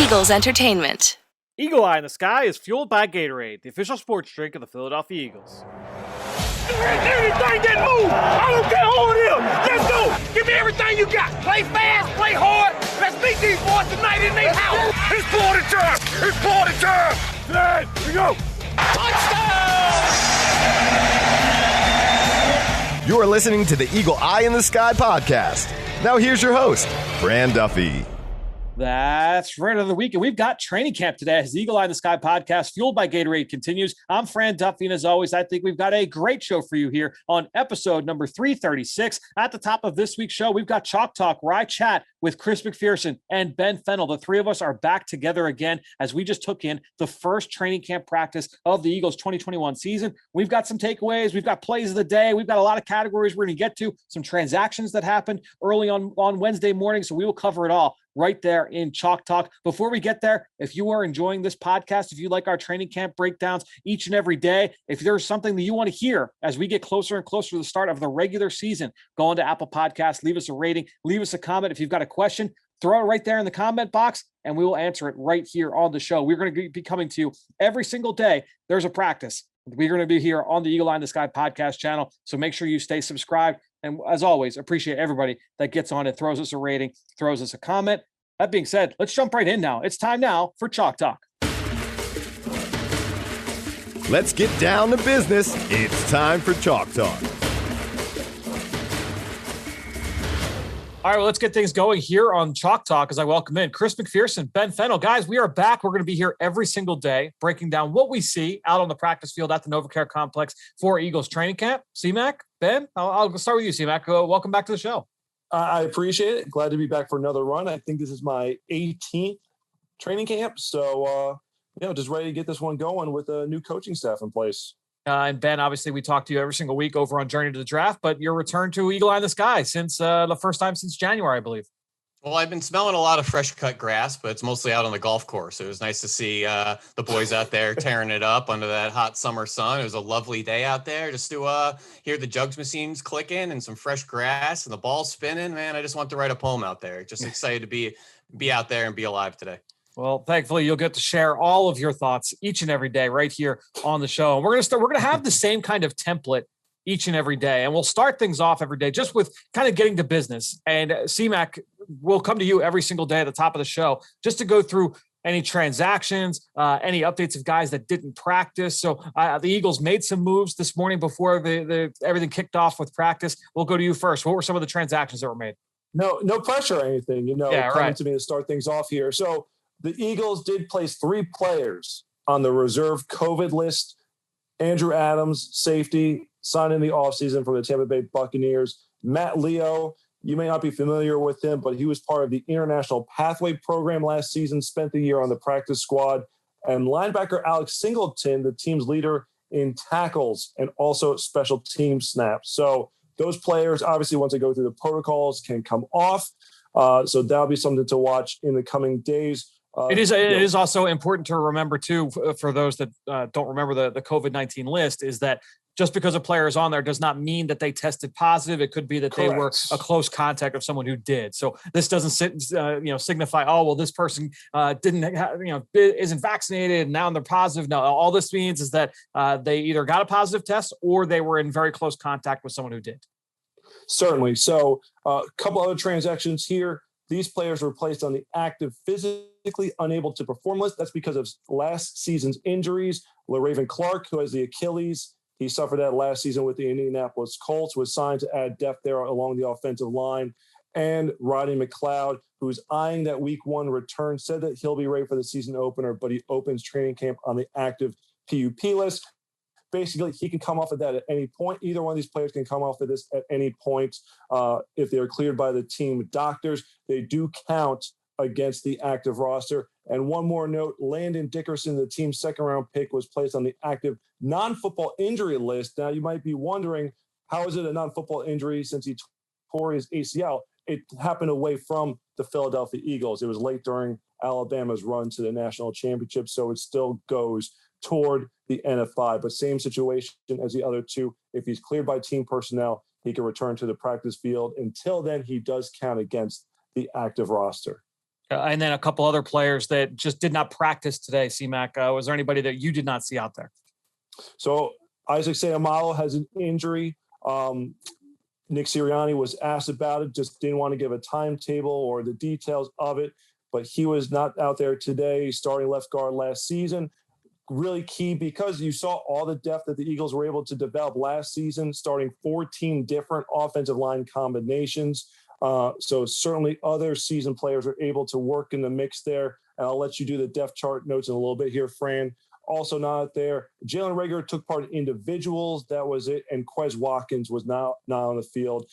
Eagles Entertainment. Eagle Eye in the Sky is fueled by Gatorade, the official sports drink of the Philadelphia Eagles. Anything that moves, I don't care who it is. Let's go. Give me everything you got. Play fast, play hard. Let's beat these boys tonight in their house. It's party time. It's party time. Sled, we go. Touchdown! You are listening to the Eagle Eye in the Sky podcast. Now here's your host, Fran Duffy. That's right of the week, and we've got training camp today as the Eagle Eye in the Sky podcast, fueled by Gatorade, continues. I'm Fran Duffy, and as always, I think we've got a great show for you here on episode number 336. At the top of this week's show, we've got Chalk Talk, where I chat with Chris McPherson and Ben Fennell. The three of us are back together again as we just took in the first training camp practice of the Eagles 2021 season. We've got some takeaways. We've got plays of the day. We've got a lot of categories we're going to get to, some transactions that happened early on Wednesday morning, so we will cover it all right there in Chalk Talk. Before we get there, if you are enjoying this podcast, if you like our training camp breakdowns each and every day, if there's something that you want to hear as we get closer and closer to the start of the regular season, go on to Apple Podcasts, leave us a rating, leave us a comment. If you've got a question, throw it right there in the comment box, and we will answer it right here on the show. We're going to be coming to you every single day. There's a practice. We're going to be here on the Eagle Eye in the Sky podcast channel, so make sure you stay subscribed. And as always, appreciate everybody that gets on it, throws us a rating, throws us a comment. That being said, let's jump right in now. It's time now for Chalk Talk. Let's get down to business. It's time for Chalk Talk. All right, well, let's get things going here on Chalk Talk as I welcome in Chris McPherson, Ben Fennell. Guys, we are back. We're going to be here every single day breaking down what we see out on the practice field at the NovaCare Complex for Eagles training camp. C-Mac, Ben, I'll start with you, C-Mac. Welcome back to the show. I appreciate it. Glad to be back for another run. I think this is my 18th training camp. So, just ready to get this one going with a new coaching staff in place. And Ben, obviously, we talk to you every single week over on Journey to the Draft, but your return to Eagle Eye in the Sky since the first time since January, I believe. Well, I've been smelling a lot of fresh cut grass, but it's mostly out on the golf course. It was nice to see the boys out there tearing it up under that hot summer sun. It was a lovely day out there just to hear the jugs machines clicking and some fresh grass and the ball spinning. Man, I just want to write a poem out there. Just excited to be out there and be alive today. Well, thankfully, you'll get to share all of your thoughts each and every day right here on the show. And we're going to have the same kind of template each and every day. And we'll start things off every day just with kind of getting to business. And C-Mac will come to you every single day at the top of the show just to go through any transactions, any updates of guys that didn't practice. So the Eagles made some moves this morning before the everything kicked off with practice. We'll go to you first. What were some of the transactions that were made? No pressure or anything, coming to me to start things off here. So the Eagles did place 3 players on the reserve COVID list. Andrew Adams, safety, signed in the offseason for the Tampa Bay Buccaneers. Matt Leo, you may not be familiar with him, but he was part of the International Pathway Program last season, spent the year on the practice squad. And linebacker Alex Singleton, the team's leader in tackles and also special team snaps. So those players, obviously, once they go through the protocols, can come off. So that'll be something to watch in the coming days. It is also important to remember, too, for those that don't remember the COVID-19 list, is that just because a player is on there does not mean that they tested positive. It could be that Correct. They were a close contact of someone who did. So this doesn't signify, this person isn't vaccinated and now they're positive. No, all this means is that they either got a positive test or they were in very close contact with someone who did. Certainly. So a couple other transactions here. These players were placed on the active physically unable to perform list. That's because of last season's injuries. LaRaven Clark, who has the Achilles, he suffered that last season with the Indianapolis Colts, was signed to add depth there along the offensive line. And Rodney McLeod, who's eyeing that week 1 return, said that he'll be ready for the season opener, but he opens training camp on the active PUP list. Basically, he can come off of that at any point. Either one of these players can come off of this at any point. If they're cleared by the team doctors, they do count against the active roster. And one more note, Landon Dickerson, the team's second-round pick, was placed on the active non-football injury list. Now, you might be wondering, how is it a non-football injury since he tore his ACL? It happened away from the Philadelphia Eagles. It was late during Alabama's run to the national championship, so it still goes toward the NFI, but same situation as the other two. If he's cleared by team personnel, he can return to the practice field. Until then, he does count against the active roster. And then a couple other players that just did not practice today, C-Mac. Was there anybody that you did not see out there? So Isaac Seumalo has an injury. Nick Sirianni was asked about it, just didn't want to give a timetable or the details of it, but he was not out there today, starting left guard last season. Really key because you saw all the depth that the Eagles were able to develop last season, starting 14 different offensive line combinations. So certainly other seasoned players are able to work in the mix there. And I'll let you do the depth chart notes in a little bit here, Fran. Also not out there. Jalen Reagor took part in individuals. That was it. And Quez Watkins was not on the field.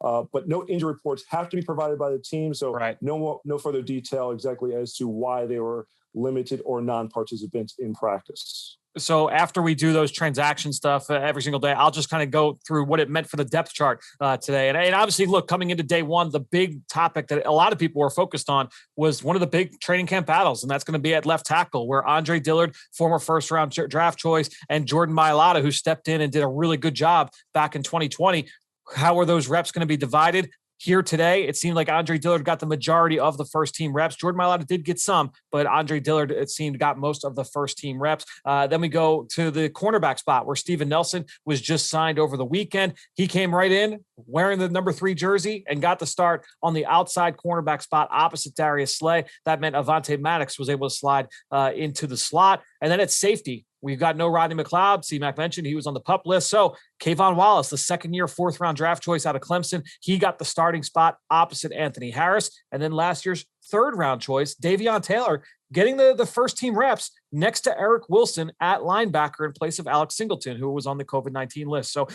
But no injury reports have to be provided by the team. So no further detail exactly as to why they were limited or non-participants in practice. So after we do those transaction stuff every single day, I'll just kind of go through what it meant for the depth chart today. And obviously, look, coming into day one, the big topic that a lot of people were focused on was one of the big training camp battles, and that's going to be at left tackle, where Andre Dillard, former first-round draft choice, and Jordan Mailata, who stepped in and did a really good job back in 2020. How are those reps going to be divided? Here today, it seemed like Andre Dillard got the majority of the first team reps. Jordan Mailata did get some, but Andre Dillard, it seemed, got most of the first team reps. Then we go to the cornerback spot where Steven Nelson was just signed over the weekend. He came right in wearing the number 3 jersey and got the start on the outside cornerback spot opposite Darius Sled. That meant Avonte Maddox was able to slide into the slot. And then at safety, we've got no Rodney McLeod. C-Mac mentioned he was on the PUP list. So Kayvon Wallace, the second-year, fourth-round draft choice out of Clemson, he got the starting spot opposite Anthony Harris. And then last year's third-round choice, Davion Taylor, getting the first-team reps next to Eric Wilson at linebacker in place of Alex Singleton, who was on the COVID-19 list. So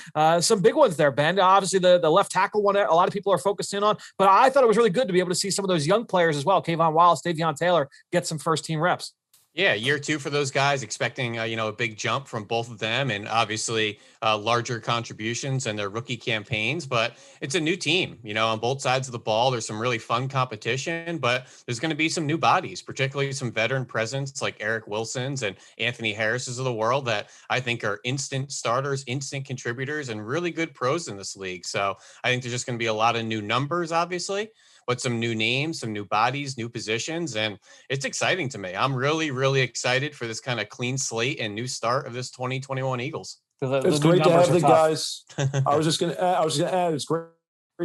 some big ones there, Ben. Obviously, the left tackle one, a lot of people are focusing on. But I thought it was really good to be able to see some of those young players as well, Kayvon Wallace, Davion Taylor, get some first-team reps. Yeah, year 2 for those guys, expecting a big jump from both of them, and obviously larger contributions in their rookie campaigns. But it's a new team, on both sides of the ball. There's some really fun competition, but there's going to be some new bodies, particularly some veteran presence like Eric Wilson's and Anthony Harris's of the world that I think are instant starters, instant contributors, and really good pros in this league. So I think there's just going to be a lot of new numbers, obviously, but some new names, some new bodies, new positions. And it's exciting to me. I'm really, really excited for this kind of clean slate and new start of this 2021 Eagles. It's great to have the guys. I was just going to add, it's great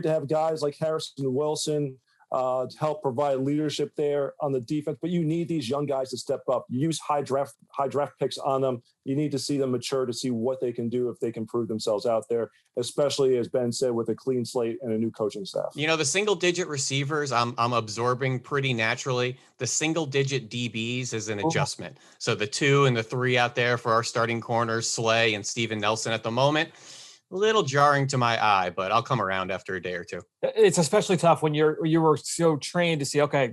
to have guys like Harrison and Wilson to help provide leadership there on the defense. But you need these young guys to step up. You use high draft picks on them. You need to see them mature to see what they can do if they can prove themselves out there, especially, as Ben said, with a clean slate and a new coaching staff. The single-digit receivers, I'm absorbing pretty naturally. The single-digit DBs is an adjustment. So the 2 and the 3 out there for our starting corners, Slay and Steven Nelson at the moment, a little jarring to my eye, but I'll come around after a day or two. It's especially tough when you were so trained to see, okay,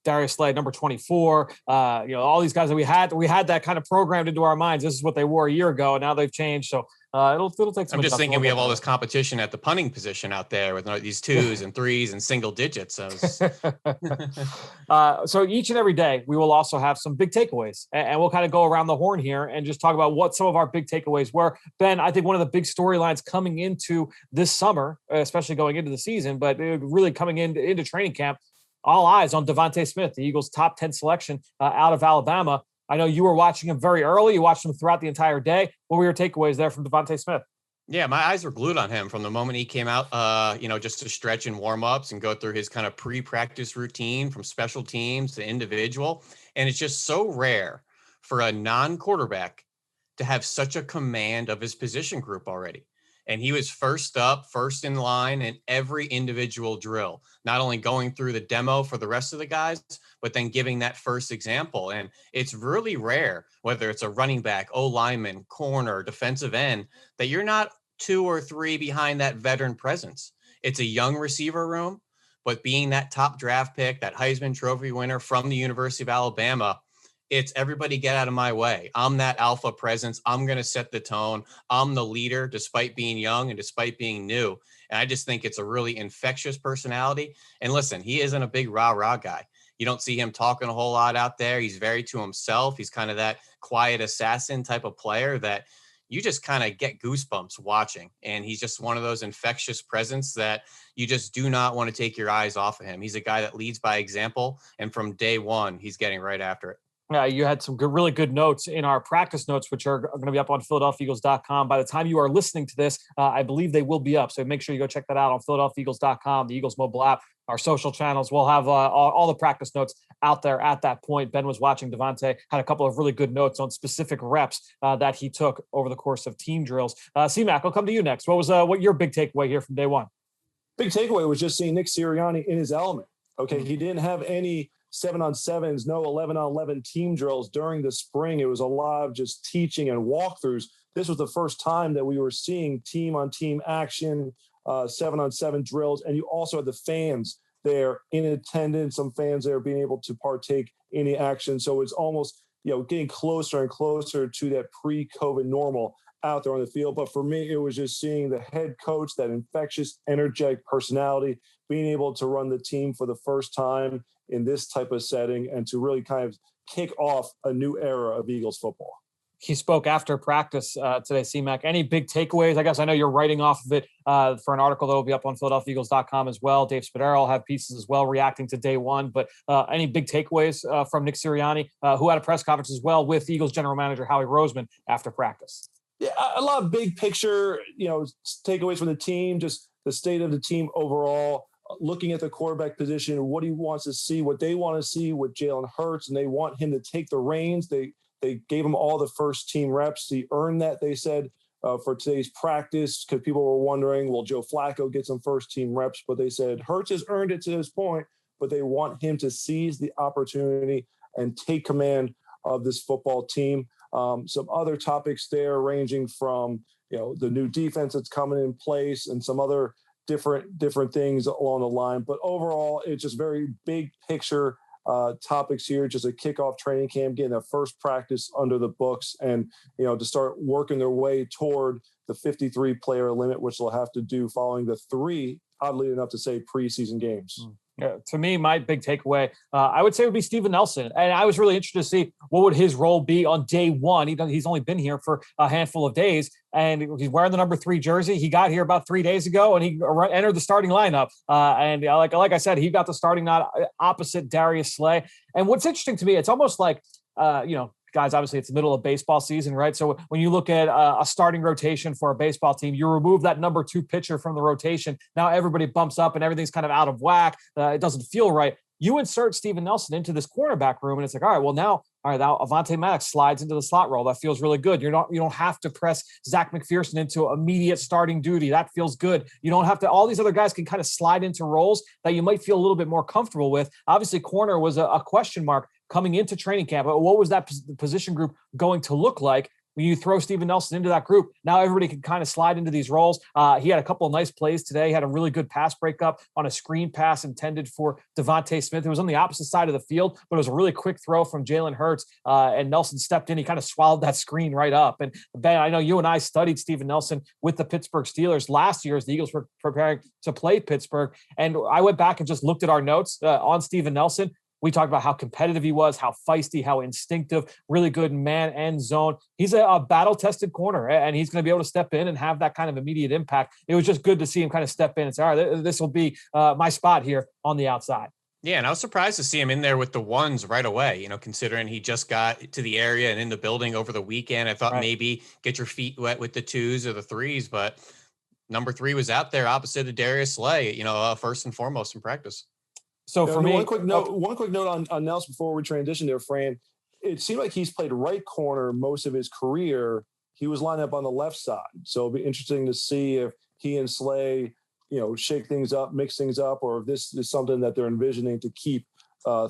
Darius Sled, number 24, all these guys that we had that kind of programmed into our minds. This is what they wore a year ago, and now they've changed. So it'll take some. I'm just thinking we have all this competition at the punting position out there with these 2s and 3s and single digits. So each and every day, we will also have some big takeaways, and we'll kind of go around the horn here and just talk about what some of our big takeaways were. Ben, I think one of the big storylines coming into this summer, especially going into the season, but really coming into training camp, all eyes on Devonta Smith, the Eagles' top 10 selection out of Alabama. I know you were watching him very early. You watched him throughout the entire day. What were your takeaways there from Devonta Smith? Yeah, my eyes were glued on him from the moment he came out, just to stretch and warm ups and go through his kind of pre-practice routine from special teams to individual. And it's just so rare for a non-quarterback to have such a command of his position group already. And he was first up, first in line in every individual drill, not only going through the demo for the rest of the guys, but then giving that first example. And it's really rare, whether it's a running back, O-lineman, corner, defensive end, that you're not 2 or 3 behind that veteran presence. It's a young receiver room, but being that top draft pick, that Heisman Trophy winner from the University of Alabama, it's everybody get out of my way. I'm that alpha presence. I'm going to set the tone. I'm the leader despite being young and despite being new. And I just think it's a really infectious personality. And listen, he isn't a big rah-rah guy. You don't see him talking a whole lot out there. He's very to himself. He's kind of that quiet assassin type of player that, you just kind of get goosebumps watching. And he's just one of those infectious presence that you just do not want to take your eyes off of him. He's a guy that leads by example. And from day one, he's getting right after it. You had some really good notes in our practice notes, which are going to be up on PhiladelphiaEagles.com. By the time you are listening to this, I believe they will be up. So make sure you go check that out on PhiladelphiaEagles.com, the Eagles mobile app, our social channels. We'll have all the practice notes out there at that point. Ben was watching. Devonta had a couple of really good notes on specific reps that he took over the course of team drills. C-Mac, I'll come to you next. What your big takeaway here from day one? Big takeaway was just seeing Nick Sirianni in his element. Okay, he didn't have any 7-on-7s, no 11-on-11 team drills during the spring. It was a lot of just teaching and walkthroughs. This was the first time that we were seeing team-on-team action, 7-on-7 drills, and you also had the fans there in attendance, some fans there being able to partake in the action. So it's almost, getting closer and closer to that pre-COVID normal out there on the field. But for me, it was just seeing the head coach, that infectious, energetic personality, being able to run the team for the first time in this type of setting and to really kind of kick off a new era of Eagles football. He spoke after practice today, C-Mac. Any big takeaways? I guess I know you're writing off of it for an article that will be up on PhiladelphiaEagles.com as well. Dave Spadaro will have pieces as well reacting to day one. But any big takeaways from Nick Sirianni, who had a press conference as well with Eagles general manager Howie Roseman after practice? Yeah, a lot of big picture, takeaways from the team, just the state of the team overall. Looking at the quarterback position, what he wants to see, what they want to see with Jalen Hurts, and they want him to take the reins. They gave him all the first team reps. He earned that, they said, for today's practice, because people were wondering, will Joe Flacco get some first team reps? But they said Hurts has earned it to this point, but they want him to seize the opportunity and take command of this football team. Some other topics there ranging from, the new defense that's coming in place and some other different things along the line. But overall, it's just very big picture topics here, just a kickoff training camp, getting that first practice under the books and, to start working their way toward the 53 player limit, which they'll have to do following the 3, oddly enough to say, preseason games. To me, my big takeaway, I would say would be Steven Nelson. And I was really interested to see what would his role be on day one. He's only been here for a handful of days, and he's wearing the number 3 jersey. He got here about 3 days ago, and he entered the starting lineup. And like I said, he got the starting nod opposite Darius Sled. And what's interesting to me, it's almost like, guys, obviously it's the middle of baseball season, right? So when you look at a starting rotation for a baseball team, you remove that number 2 pitcher from the rotation. Now everybody bumps up and everything's kind of out of whack. It doesn't feel right. You insert Steven Nelson into this cornerback room, and it's like, now Avonte Maddox slides into the slot role. That feels really good. You don't have to press Zach McPherson into immediate starting duty. That feels good. You don't have to. All these other guys can kind of slide into roles that you might feel a little bit more comfortable with. Obviously, corner was a question mark coming into training camp. What was that position group going to look like when you throw Steven Nelson into that group? Now everybody can kind of slide into these roles. He had a couple of nice plays today. He had a really good pass breakup on a screen pass intended for Devonta Smith. It was on the opposite side of the field, but it was a really quick throw from Jalen Hurts, and Nelson stepped in. He kind of swallowed that screen right up. And Ben, I know you and I studied Steven Nelson with the Pittsburgh Steelers last year as the Eagles were preparing to play Pittsburgh. And I went back and just looked at our notes on Steven Nelson. We talked about how competitive he was, how feisty, how instinctive, really good man and zone. He's a battle-tested corner, and he's going to be able to step in and have that kind of immediate impact. It was just good to see him kind of step in and say, all right, this will be my spot here on the outside. Yeah, and I was surprised to see him in there with the 1s right away, considering he just got to the area and in the building over the weekend. I thought maybe get your feet wet with the 2s or the 3s, but number 3 was out there opposite of Darius Sled, first and foremost in practice. So for me, one quick note on Nelson before we transition there, Fran. It seemed like he's played right corner most of his career. He was lined up on the left side, so it'll be interesting to see if he and Slay, shake things up, mix things up, or if this is something that they're envisioning to keep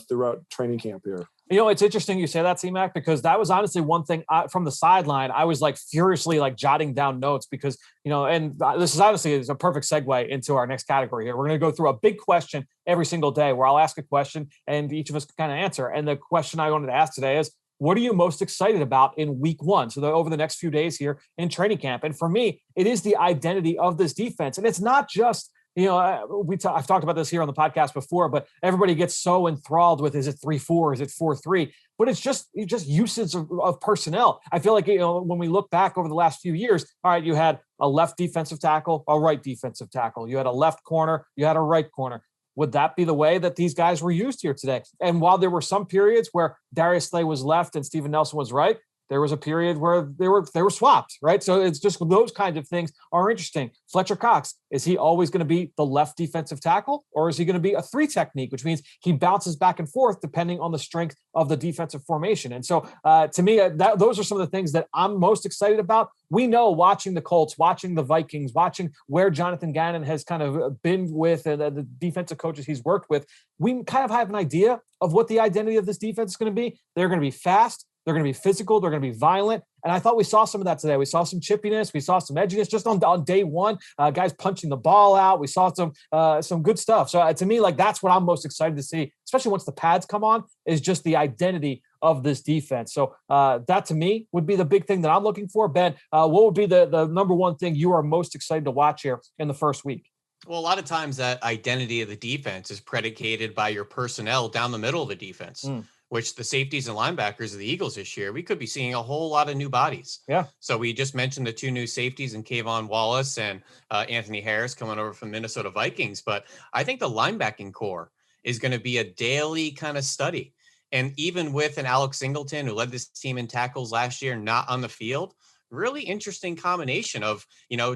throughout training camp here. It's interesting you say that, C-Mac, because that was honestly one thing from the sideline. I was furiously jotting down notes because, and this is honestly a perfect segue into our next category here. We're going to go through a big question every single day where I'll ask a question and each of us can kind of answer. And the question I wanted to ask today is, what are you most excited about in week 1? So over the next few days here in training camp. And for me, it is the identity of this defense. And it's not just I've talked about this here on the podcast before, but everybody gets so enthralled with, is it 3-4? Is it 4-3? But it's just usage of personnel. I feel like, when we look back over the last few years, all right, you had a left defensive tackle, a right defensive tackle. You had a left corner, you had a right corner. Would that be the way that these guys were used here today? And while there were some periods where Darius Sled was left and Steven Nelson was right, there was a period where they were swapped, right? So it's just those kinds of things are interesting. Fletcher Cox, is he always going to be the left defensive tackle, or is he going to be a 3 technique, which means he bounces back and forth depending on the strength of the defensive formation? And so to me, those are some of the things that I'm most excited about. We know, watching the Colts, watching the Vikings, watching where Jonathan Gannon has kind of been with and the defensive coaches he's worked with, we kind of have an idea of what the identity of this defense is going to be. They're going to be fast. They're going to be physical. They're going to be violent. And I thought we saw some of that today. We saw some chippiness. We saw some edginess just on day one, guys punching the ball out. We saw some good stuff. So to me, like, that's what I'm most excited to see, especially once the pads come on, is just the identity of this defense. So that to me would be the big thing that I'm looking for. Ben, what would be the number one thing you are most excited to watch here in the first week? Well, a lot of times that identity of the defense is predicated by your personnel down the middle of the defense. Which the safeties and linebackers of the Eagles this year, we could be seeing a whole lot of new bodies. Yeah. So we just mentioned the 2 new safeties in Kayvon Wallace and Anthony Harris coming over from Minnesota Vikings. But I think the linebacking core is going to be a daily kind of study. And even with an Alex Singleton, who led this team in tackles last year, not on the field, really interesting combination of,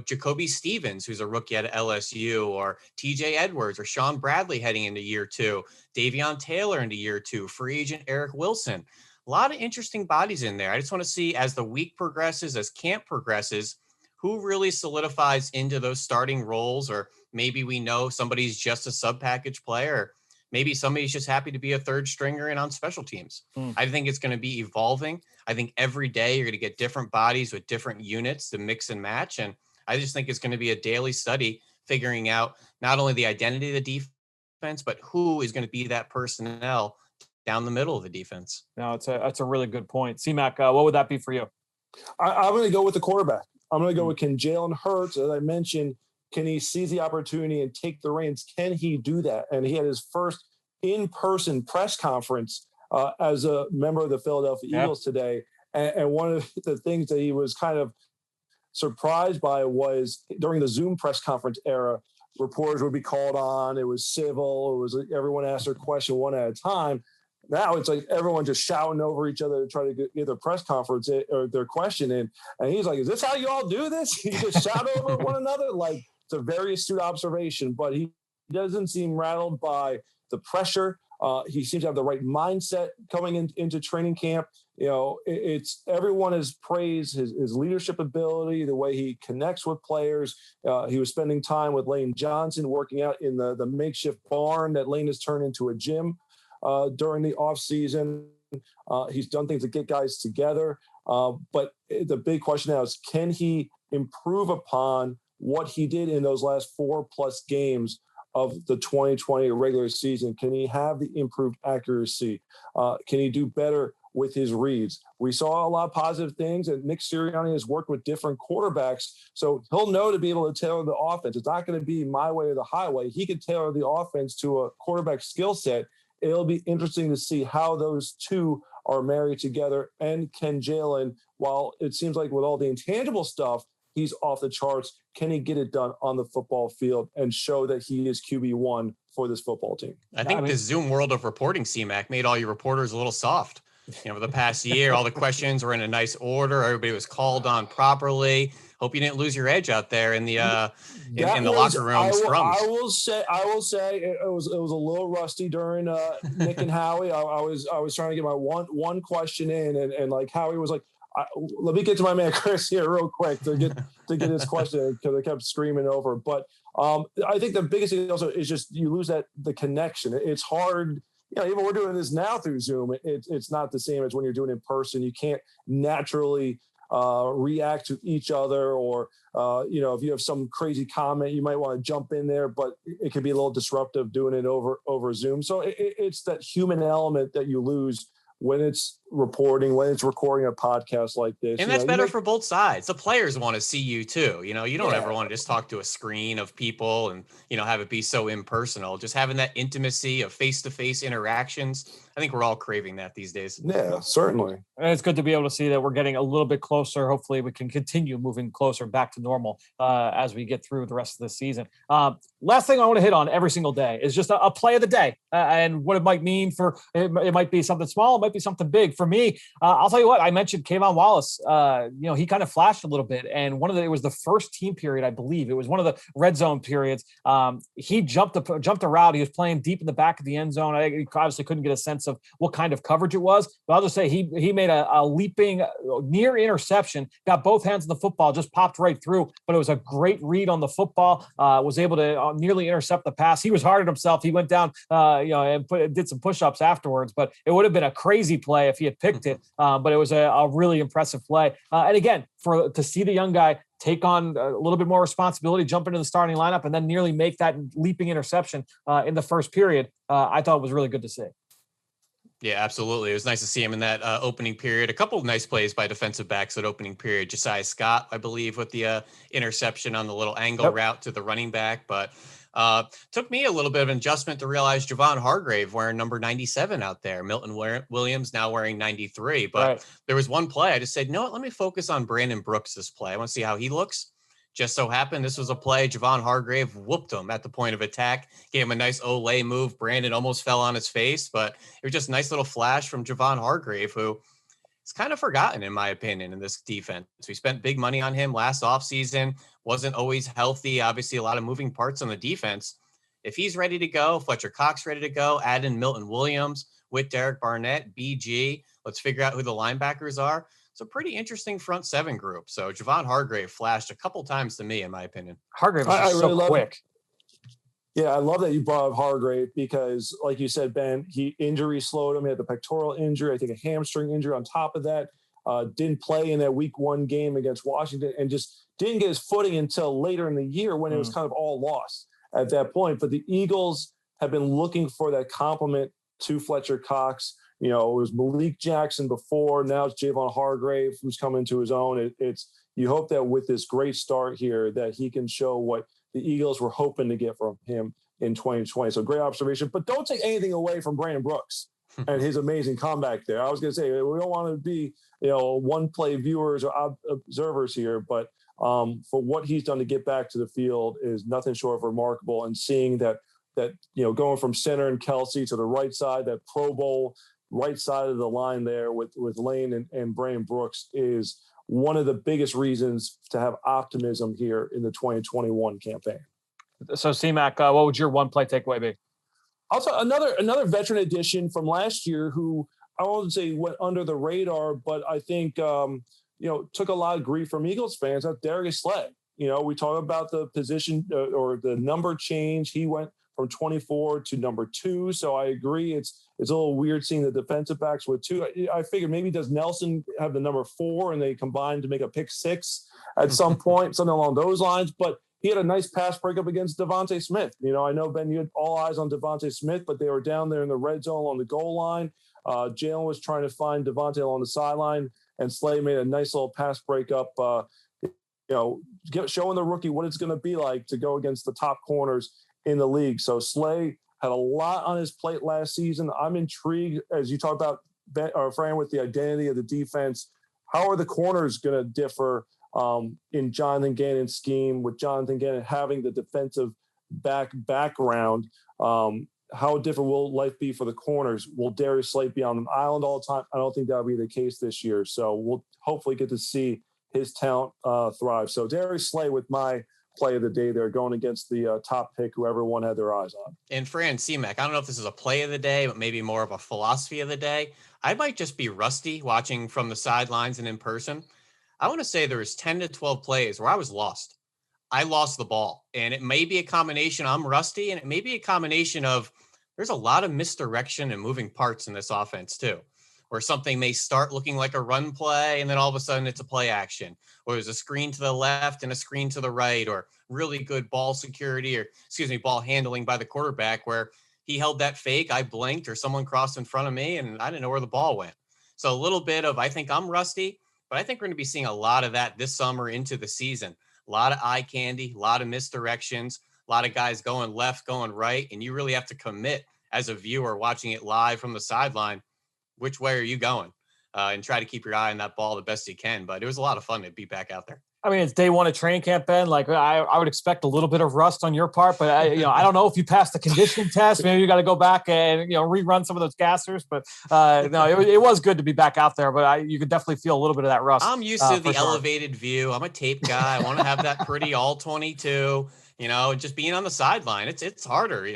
Jacoby Stevens, who's a rookie at LSU, or TJ Edwards or Sean Bradley heading into year 2, Davion Taylor into year 2, free agent Eric Wilson. A lot of interesting bodies in there. I just want to see, as the week progresses, as camp progresses, who really solidifies into those starting roles, or maybe we know somebody's just a sub-package player. Maybe somebody's just happy to be a third stringer and on special teams. I think it's going to be evolving. I think every day you're going to get different bodies with different units to mix and match. And I just think it's going to be a daily study, figuring out not only the identity of the defense, but who is going to be that personnel down the middle of the defense. No, that's a really good point. C-Mac, what would that be for you? I'm going to go with the quarterback. I'm going to go with, can Jalen Hurts, as I mentioned, can he seize the opportunity and take the reins? Can he do that? And he had his first in-person press conference as a member of the Philadelphia Eagles today. And one of the things that he was kind of surprised by was, during the Zoom press conference era, reporters would be called on. It was civil. It was everyone asked their question one at a time. Now it's like everyone just shouting over each other to try to get their press conference or their question in. And he's like, is this how you all do this? You just shout over one another? Like, it's a very astute observation, but he doesn't seem rattled by the pressure. He seems to have the right mindset coming into training camp. It's everyone has praised his leadership ability, the way he connects with players. He was spending time with Lane Johnson, working out in the makeshift barn that Lane has turned into a gym during the off season. He's done things to get guys together. But the big question now is, can he improve upon what he did in those last 4+ games of the 2020 regular season? Can he have the improved accuracy? Can he do better with his reads? We saw a lot of positive things, and Nick Sirianni has worked with different quarterbacks, so he'll know to be able to tailor the offense. It's not going to be my way or the highway. He can tailor the offense to a quarterback skill set. It'll be interesting to see how those two are married together. And can Jalen, while it seems like with all the intangible stuff, he's off the charts, can he get it done on the football field and show that he is QB1 for this football team? I think the Zoom world of reporting, C-Mac, made all your reporters a little soft. For the past year, all the questions were in a nice order. Everybody was called on properly. Hope you didn't lose your edge out there in the in the locker room scrums. I will say it was a little rusty during Nick and Howie. I was trying to get my one question in, and like Howie was like, let me get to my man Chris here real quick to get his question, because I kept screaming over. But I think the biggest thing also is just you lose the connection. It's hard. Even we're doing this now through Zoom. It's not the same as when you're doing it in person. You can't naturally react to each other, or if you have some crazy comment, you might want to jump in there, but it can be a little disruptive doing it over Zoom. So it's that human element that you lose when it's reporting, when it's recording a podcast like this. And that's better for both sides. The players want to see you too. You don't ever want to just talk to a screen of people and, have it be so impersonal. Just having that intimacy of face-to-face interactions. I think we're all craving that these days. Yeah, certainly. And it's good to be able to see that we're getting a little bit closer. Hopefully we can continue moving closer back to normal as we get through the rest of the season. Last thing I want to hit on every single day is just a play of the day and what it might mean for it might be something small. It might be something big for me. I'll tell you what, I mentioned Kayvon Wallace. He kind of flashed a little bit. And it was the first team period, I believe. It was one of the red zone periods. He jumped a route. He was playing deep in the back of the end zone. I obviously couldn't get a sense of what kind of coverage it was, but I'll just say he made a leaping near interception, got both hands on the football, just popped right through, but it was a great read on the football, was able to nearly intercept the pass. He was hard on himself. He went down, and did some push-ups afterwards, but it would have been a crazy play if he had picked it. But it was a really impressive play. And again, to see the young guy take on a little bit more responsibility, jump into the starting lineup, and then nearly make that leaping interception in the first period, I thought it was really good to see. Yeah, absolutely. It was nice to see him in that opening period. A couple of nice plays by defensive backs that opening period. Josiah Scott, I believe, with the interception on the little angle route to the running back. But took me a little bit of an adjustment to realize Javon Hargrave wearing number 97 out there. Milton Williams now wearing 93. But there was one play I just said, let me focus on Brandon Brooks this play. I want to see how he looks. Just so happened this was a play. Javon Hargrave whooped him at the point of attack, gave him a nice Olay move. Brandon almost fell on his face, but it was just a nice little flash from Javon Hargrave, who is kind of forgotten, in my opinion, in this defense. We spent big money on him last offseason, wasn't always healthy. Obviously, a lot of moving parts on the defense. If he's ready to go, Fletcher Cox ready to go, add in Milton Williams with Derek Barnett, BG. Let's figure out who the linebackers are. It's a pretty interesting front seven group. So Javon Hargrave flashed a couple times to me, in my opinion. Hargrave was just so quick. Yeah, I love that you brought up Hargrave because, like you said, Ben, injury slowed him. He had the pectoral injury, I think a hamstring injury on top of that. Didn't play in that week 1 game against Washington and just didn't get his footing until later in the year when it was kind of all lost at that point. But the Eagles have been looking for that complement to Fletcher Cox. It was Malik Jackson before. Now it's Javon Hargrave who's coming to his own. You hope that with this great start here that he can show what the Eagles were hoping to get from him in 2020. So great observation. But don't take anything away from Brandon Brooks and his amazing comeback there. I was going to say, we don't want to be, one-play viewers or observers here, but for what he's done to get back to the field is nothing short of remarkable. And seeing that going from center and Kelsey to the right side, that Pro Bowl right side of the line there with Lane and Brandon Brooks is one of the biggest reasons to have optimism here in the 2021 campaign. So, C-Mac, what would your one play takeaway be? Also, another veteran addition from last year who I won't say went under the radar, but I think took a lot of grief from Eagles fans. That's Darius Sled. We talk about the position or the number change. He went from 24 to number 2. So I agree. It's a little weird seeing the defensive backs with 2. I figured maybe does Nelson have the number 4 and they combine to make a pick 6 at some point, something along those lines. But he had a nice pass breakup against Devonta Smith. I know, Ben, you had all eyes on Devonta Smith, but they were down there in the red zone on the goal line. Jalen was trying to find Devonta along the sideline, and Slay made a nice little pass breakup, showing the rookie what it's going to be like to go against the top corners in the league. So Slay had a lot on his plate last season. I'm intrigued, as you talk about, Fran, with the identity of the defense. How are the corners going to differ in Jonathan Gannon's scheme, with Jonathan Gannon having the defensive background? How different will life be for the corners? Will Darius Slade be on an island all the time? I don't think that'll be the case this year. So we'll hopefully get to see his talent thrive. So Darius Slade with my play of the day there, going against the top pick who everyone had their eyes on. And Fran, C-Mac, I don't know if this is a play of the day, but maybe more of a philosophy of the day. I might just be rusty watching from the sidelines and in person. I want to say there was 10 to 12 plays where I was lost. I lost the ball, and it may be a combination. I'm rusty, and it may be a combination of there's a lot of misdirection and moving parts in this offense too, where something may start looking like a run play, and then all of a sudden it's a play action, or there's a screen to the left and a screen to the right, or really good ball security, ball handling by the quarterback where he held that fake, I blinked, or someone crossed in front of me, and I didn't know where the ball went. So a little bit of, I think I'm rusty, but I think we're going to be seeing a lot of that this summer into the season. A lot of eye candy, a lot of misdirections, a lot of guys going left, going right. And you really have to commit as a viewer watching it live from the sideline. Which way are you going? And try to keep your eye on that ball the best you can. But it was a lot of fun to be back out there. I mean, it's day one of training camp, Ben. Like I would expect a little bit of rust on your part, but I don't know if you passed the conditioning test. Maybe you got to go back and rerun some of those gassers. But no, it was good to be back out there. But you could definitely feel a little bit of that rust. I'm used to the elevated view. I'm a tape guy. I want to have that pretty all 22. Just being on the sideline, it's harder,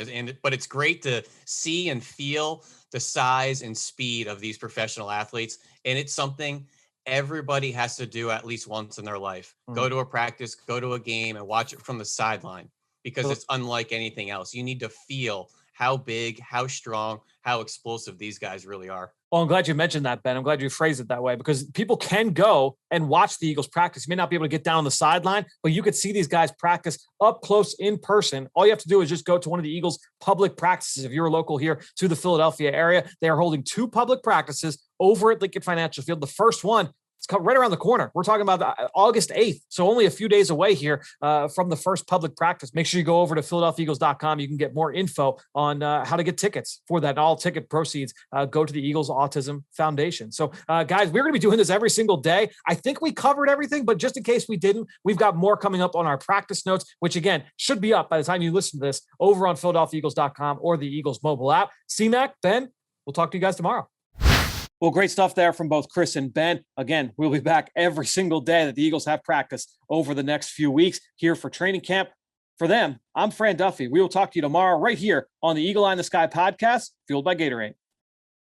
but it's great to see and feel the size and speed of these professional athletes, and it's something everybody has to do at least once in their life. Go to a practice, go to a game, and watch it from the sideline because it's unlike anything else. You need to feel how big, how strong, how explosive these guys really are. Well, I'm glad you mentioned that, Ben. I'm glad you phrased it that way because people can go and watch the Eagles practice. You may not be able to get down on the sideline, but you could see these guys practice up close in person. All you have to do is just go to one of the Eagles public practices. If you're local here to the Philadelphia area, they are holding 2 public practices over at Lincoln Financial Field. The first one, it's right around the corner. We're talking about August 8th. So only a few days away here from the first public practice. Make sure you go over to PhiladelphiaEagles.com. You can get more info on how to get tickets for that. All ticket proceeds go to the Eagles Autism Foundation. So guys, we're going to be doing this every single day. I think we covered everything, but just in case we didn't, we've got more coming up on our practice notes, which again, should be up by the time you listen to this over on PhiladelphiaEagles.com or the Eagles mobile app. C-Mac, Ben, we'll talk to you guys tomorrow. Well, great stuff there from both Chris and Ben. Again, we'll be back every single day that the Eagles have practice over the next few weeks here for training camp. For them, I'm Fran Duffy. We will talk to you tomorrow right here on the Eagle Eye in the Sky podcast, fueled by Gatorade.